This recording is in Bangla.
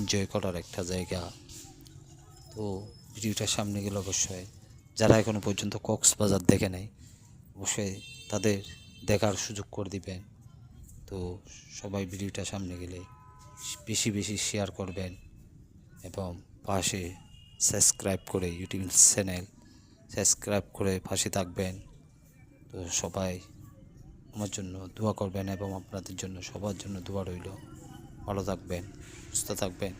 এনজয় করার একটা জায়গা। তো ভিডিওটা সামনে গেলে অবশ্যই যারা এখনও পর্যন্ত কক্সবাজার দেখে নাই অবশ্যই তাদের দেখার সুযোগ করে দিবেন। তো সবাই ভিডিওটা সামনে গেলে বেশি বেশি শেয়ার করবেন এবং পাশে সাবস্ক্রাইব করে ইউটিউব চ্যানেল সাবস্ক্রাইব করে পাশে থাকবেন। তো সবাই আমার জন্য দোয়া করবেন এবং আপনাদের জন্য সবার জন্য দোয়া রইল। ভালো থাকবেন, সুস্থ থাকবেন।